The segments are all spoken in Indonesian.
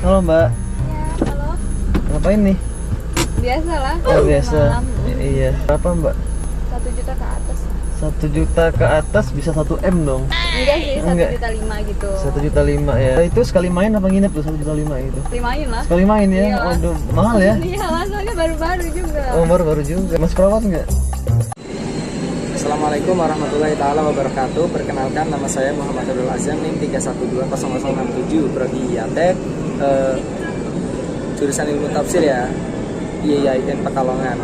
Halo Mbak, Ya, halo. ngapain nih? Biasa lah. Oh biasa. Malam. Iya. Berapa Mbak? 1 juta ke atas. 1 juta ke atas bisa 1 M dong. Enggak sih, satu Enggak. juta lima gitu. 1,5 juta ya. Itu sekali main apa nginep tuh 1,5 juta itu? Limain lah. Sekali main ya? Iya. Waduh, mahal ya? Iya lah, soalnya baru-baru juga. Oh baru-baru juga. Mas perawat nggak? Assalamualaikum warahmatullahi taala wabarakatuh. Perkenalkan, nama saya Muhammad Abdul Azam, NIM 3120067, prodi IAT, jurusan ilmu tafsir ya, IAIN Pekalongan.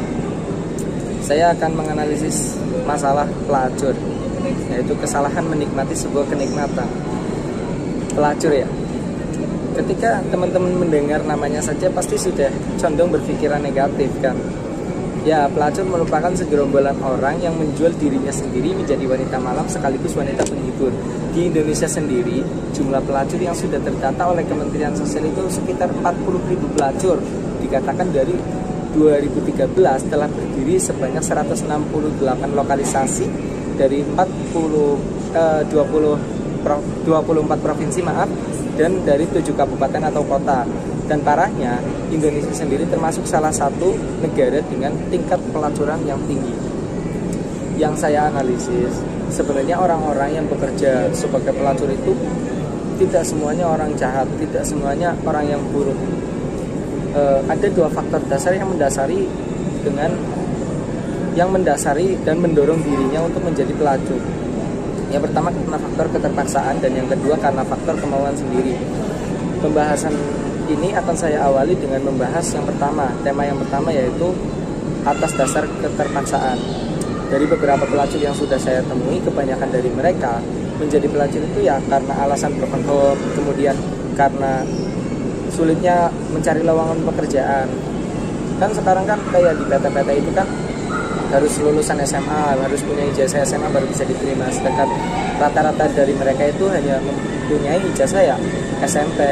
Saya akan menganalisis masalah pelacur, yaitu kesalahan menikmati sebuah kenikmatan. Pelacur ya. Ketika teman-teman mendengar namanya saja pasti sudah condong berpikiran negatif kan. Ya, pelacur merupakan segerombolan orang yang menjual dirinya sendiri menjadi wanita malam sekaligus wanita penghibur. Di Indonesia sendiri, jumlah pelacur yang sudah terdata oleh Kementerian Sosial itu sekitar 40.000 pelacur. Dikatakan dari 2013 telah berdiri sebanyak 168 lokalisasi dari 24 provinsi dan dari 7 kabupaten atau kota. Dan parahnya, Indonesia sendiri termasuk salah satu negara dengan tingkat pelacuran yang tinggi. Yang saya analisis, sebenarnya orang-orang yang bekerja sebagai pelacur itu tidak semuanya orang jahat, tidak semuanya orang yang buruk. Ada 2 faktor dasar yang mendasari dan mendorong dirinya untuk menjadi pelacur. Yang pertama karena faktor keterpaksaan dan yang kedua karena faktor kemauan sendiri. Pembahasan ini akan saya awali dengan membahas yang pertama. Tema yang pertama yaitu atas dasar keterpaksaan. Dari beberapa pelacur yang sudah saya temui, kebanyakan dari mereka menjadi pelacur itu ya karena alasan broken home, kemudian karena sulitnya mencari lowongan pekerjaan. Kan sekarang kan kayak di PT-PT itu kan harus lulusan SMA, harus punya ijazah SMA baru bisa diterima. Sedangkan rata-rata dari mereka itu hanya mempunyai ijazah ya SMP,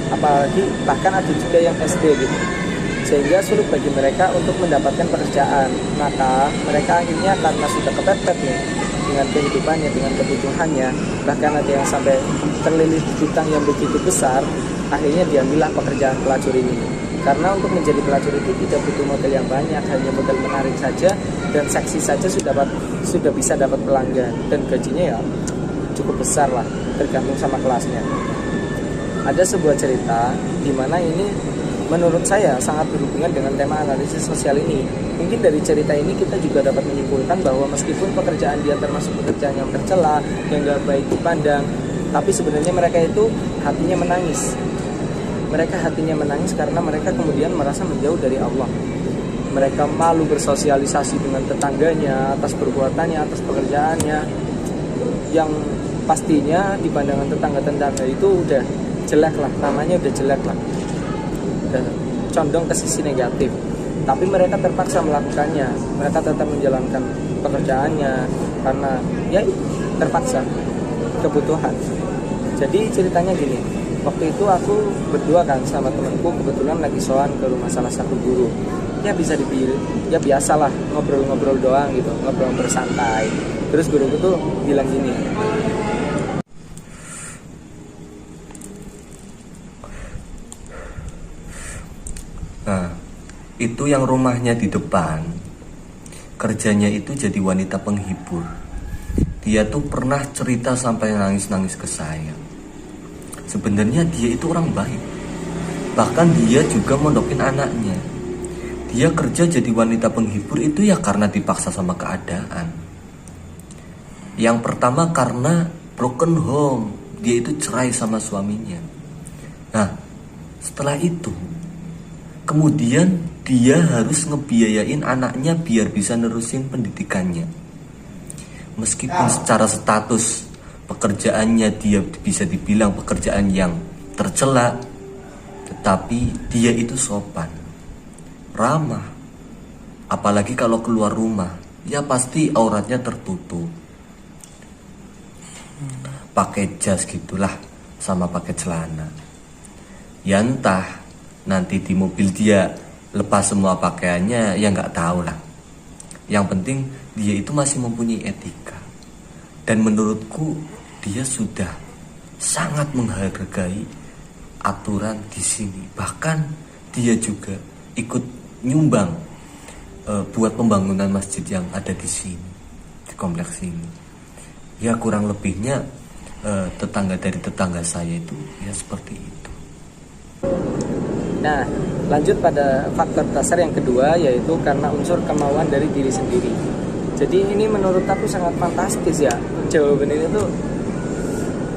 apalagi bahkan ada juga yang SD gitu. Sehingga sulit bagi mereka untuk mendapatkan pekerjaan. Maka mereka akhirnya karena sudah kepepet nih dengan kehidupannya, dengan kebutuhannya, bahkan ada yang sampai terlilit hutang yang begitu besar, akhirnya diambillah pekerjaan pelacur ini. Karena untuk menjadi pelacur itu tidak butuh modal yang banyak, hanya modal menarik saja dan seksi saja sudah bisa dapat pelanggan, dan gajinya ya cukup besar lah, tergantung sama kelasnya. Ada sebuah cerita di mana ini menurut saya sangat berhubungan dengan tema analisis sosial ini. Mungkin dari cerita ini kita juga dapat menyimpulkan bahwa meskipun pekerjaan dia termasuk pekerjaan yang tercela, yang gak baik dipandang, tapi sebenarnya mereka itu hatinya menangis. Mereka hatinya menangis karena mereka kemudian merasa menjauh dari Allah. Mereka malu bersosialisasi dengan tetangganya atas perbuatannya, atas pekerjaannya, yang pastinya di pandangan tetangga-tetangga itu udah jelek lah, namanya udah jelek lah, udah condong ke sisi negatif. Tapi mereka terpaksa melakukannya, mereka tetap menjalankan pekerjaannya karena ya terpaksa, kebutuhan. Jadi ceritanya gini, waktu itu aku berdua kan sama temanku, kebetulan lagi sowan ke rumah salah satu guru. Ya bisa dibilang, ya biasalah ngobrol-ngobrol doang gitu, ngobrol bersantai. Terus guruku tuh bilang gini, nah, itu yang rumahnya di depan, kerjanya itu jadi wanita penghibur. Dia tuh pernah cerita sampai nangis-nangis ke saya. Sebenarnya dia itu orang baik. Bahkan dia juga mondokin anaknya. Dia kerja jadi wanita penghibur itu ya karena dipaksa sama keadaan. Yang pertama karena broken home, dia itu cerai sama suaminya. Nah, setelah itu kemudian dia harus ngebiayain anaknya biar bisa nerusin pendidikannya. Meskipun secara status pekerjaannya dia bisa dibilang pekerjaan yang tercela, tetapi dia itu sopan, ramah. Apalagi kalau keluar rumah, ya pasti auratnya tertutup. Pakai jas gitulah, sama pakai celana. Ya entah nanti di mobil dia lepas semua pakaiannya, ya nggak tahu lah. Yang penting dia itu masih mempunyai etika. Dan menurutku dia sudah sangat menghargai aturan di sini. Bahkan dia juga ikut nyumbang buat pembangunan masjid yang ada di sini, di kompleks ini. Ya kurang lebihnya tetangga dari tetangga saya itu ya seperti itu. Nah, lanjut pada faktor dasar yang kedua, yaitu karena unsur kemauan dari diri sendiri. Jadi ini menurut aku sangat fantastis ya. Jawaban ini tuh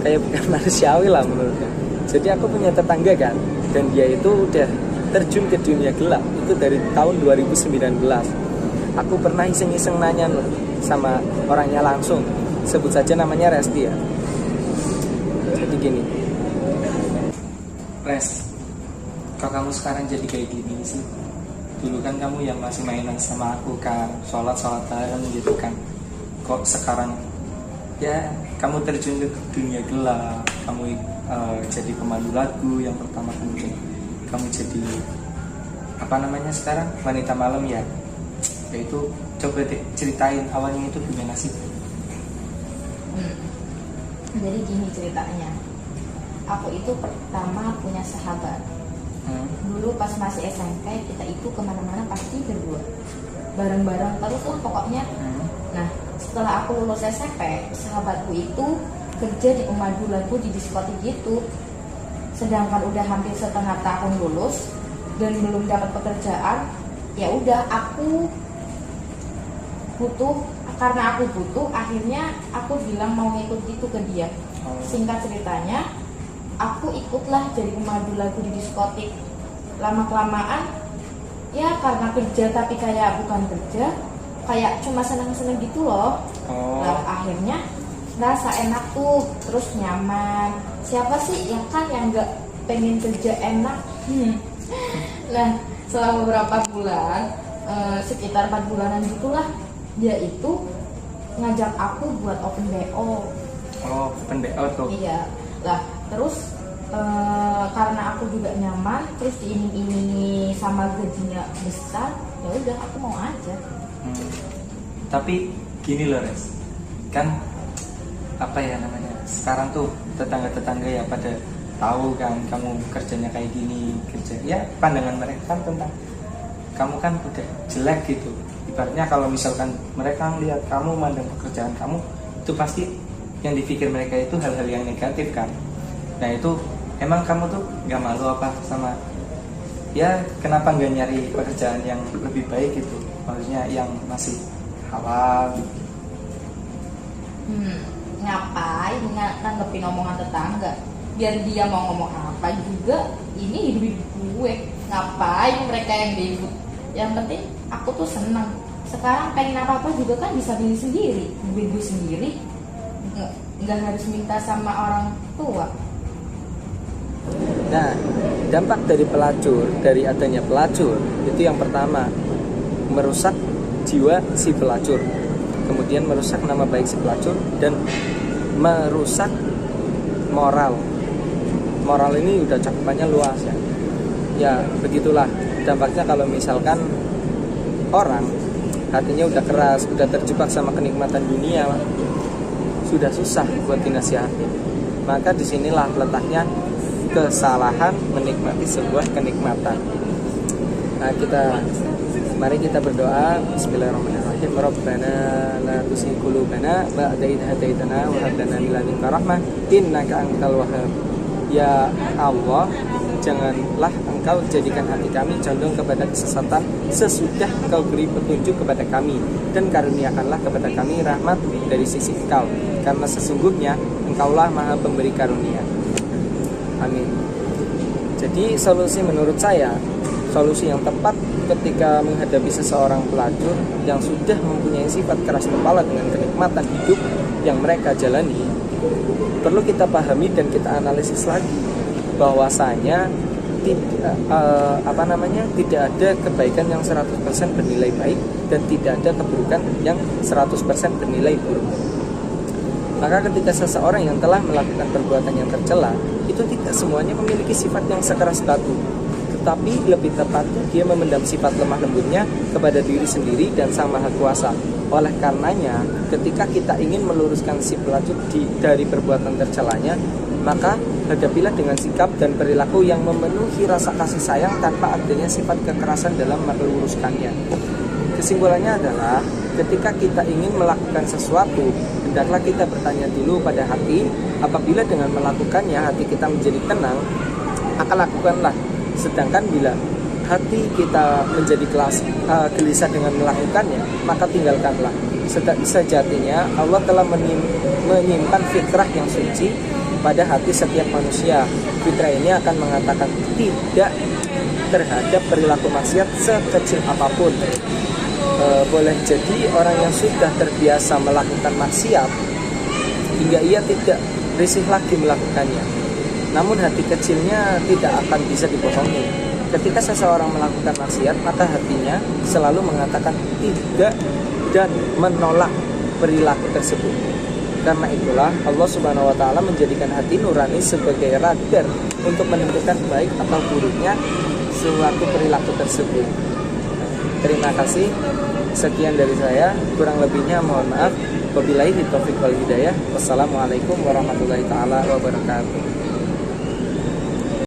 kayak bukan manusiawi lah menurutku. Jadi aku punya tetangga kan, dan dia itu udah terjun ke dunia gelap itu dari tahun 2019. Aku pernah iseng-iseng nanya loh sama orangnya langsung, sebut saja namanya Resti ya. Jadi gini, Res, kok kamu sekarang jadi kayak gini sih? Dulu kan kamu yang masih mainan sama aku kan, sholat bareng gitu kan. Kok sekarang ya kamu terjun ke dunia gelap, kamu jadi pemandu lagu yang pertama, kemudian kamu jadi apa namanya sekarang, wanita malam ya. Yaitu coba deh ceritain awalnya itu gimana sih? Jadi gini ceritanya, aku itu pertama punya sahabat. Dulu pas masih SMP kita itu kemana-mana pasti berdua, bareng-bareng terus lah pokoknya. Nah setelah aku lulus SMP, sahabatku itu kerja di pemandu lagu di diskotik gitu. Sedangkan udah hampir setengah tahun lulus dan belum dapat pekerjaan. Ya udah aku butuh, karena aku butuh, akhirnya aku bilang mau ngikut gitu ke dia. Singkat ceritanya, aku ikutlah jadi pemandu lagu di diskotik. Lama-kelamaan ya karena kerja tapi kayak bukan kerja, kayak cuma seneng-seneng gitu loh. Nah, akhirnya rasa enak tuh, terus nyaman. Siapa sih yang kan yang nggak pengen kerja enak? Nah selama beberapa bulan, sekitar 4 bulanan gitulah, dia itu ngajak aku buat open BO. Oh, open BO tuh. Iya. Lah terus karena aku juga nyaman, terus diiming-imingi sama gajinya besar, ya udah aku mau aja. Tapi gini loh Res, kan apa ya namanya, sekarang tuh tetangga-tetangga ya pada tahu kan kamu kerjanya kayak gini, kerja ya pandangan mereka kan tentang kamu kan udah jelek gitu. Ibaratnya kalau misalkan mereka lihat kamu mandang pekerjaan kamu, itu pasti yang dipikir mereka itu hal-hal yang negatif kan. Nah itu emang kamu tuh gak malu apa sama, ya kenapa gak nyari pekerjaan yang lebih baik gitu, maksudnya yang masih halal? Ngapain nanggepin omongan tetangga? Biar dia mau ngomong apa juga, ini hidup gue. Ngapain mereka yang ribut? Yang penting aku tuh senang. Sekarang pengen apa-apa juga kan bisa beli sendiri, duit gue sendiri, nggak harus minta sama orang tua. Nah, dampak dari pelacur, dari adanya pelacur, itu yang pertama, merusak jiwa si pelacur, kemudian merusak nama baik si pelacur, dan merusak moral. Moral ini udah cakupannya luas ya. Ya begitulah dampaknya kalau misalkan orang hatinya udah keras, udah terjebak sama kenikmatan dunia, sudah susah buat dinasihati. Maka disinilah letaknya kesalahan menikmati sebuah kenikmatan. Nah mari kita berdoa. Bismillahirrahmanirrahim. Rabbana la tuzigh qulubana ba'da idh hadaitana wa hab lana min ladunka rahmah innaka antal wahhab. Ya Allah, janganlah Engkau jadikan hati kami condong kepada kesesatan sesudah Engkau beri petunjuk kepada kami, dan karuniakanlah kepada kami rahmat dari sisi Engkau, karena sesungguhnya Engkaulah Maha Pemberi karunia. Amin. Jadi solusi menurut saya, solusi yang tepat ketika menghadapi seseorang pelacur yang sudah mempunyai sifat keras kepala dengan kenikmatan hidup yang mereka jalani, perlu kita pahami dan kita analisis lagi bahwasanya tidak ada kebaikan yang 100% bernilai baik dan tidak ada keburukan yang 100% bernilai buruk. Maka ketika seseorang yang telah melakukan perbuatan yang tercela, itu tidak semuanya memiliki sifat yang sekeras batu, tetapi lebih tepatnya dia memendam sifat lemah lembutnya kepada diri sendiri dan Sang Maha Kuasa. Oleh karenanya, ketika kita ingin meluruskan si pelacur dari perbuatan tercelanya, maka hadapilah dengan sikap dan perilaku yang memenuhi rasa kasih sayang tanpa adanya sifat kekerasan dalam meluruskannya. Kesimpulannya adalah ketika kita ingin melakukan sesuatu, hendaklah kita bertanya dulu pada hati. Apabila dengan melakukannya hati kita menjadi tenang, maka lakukanlah. Sedangkan bila hati kita menjadi gelisah dengan melakukannya, maka tinggalkanlah. Sejatinya Allah telah menyimpan fitrah yang suci pada hati setiap manusia. Fitrah ini akan mengatakan tidak terhadap perilaku maksiat sekecil apapun. Boleh jadi orang yang sudah terbiasa melakukan maksiat hingga ia tidak risih lagi melakukannya, namun hati kecilnya tidak akan bisa dibohongi. Ketika seseorang melakukan maksiat, maka hatinya selalu mengatakan tidak dan menolak perilaku tersebut. Karena itulah Allah Subhanahu wa taala menjadikan hati nurani sebagai radar untuk menentukan baik atau buruknya suatu perilaku tersebut. Terima kasih. Sekian dari saya, kurang lebihnya mohon maaf. Wabillahi taufiq wal hidayah. Wassalamualaikum warahmatullahi taala wabarakatuh.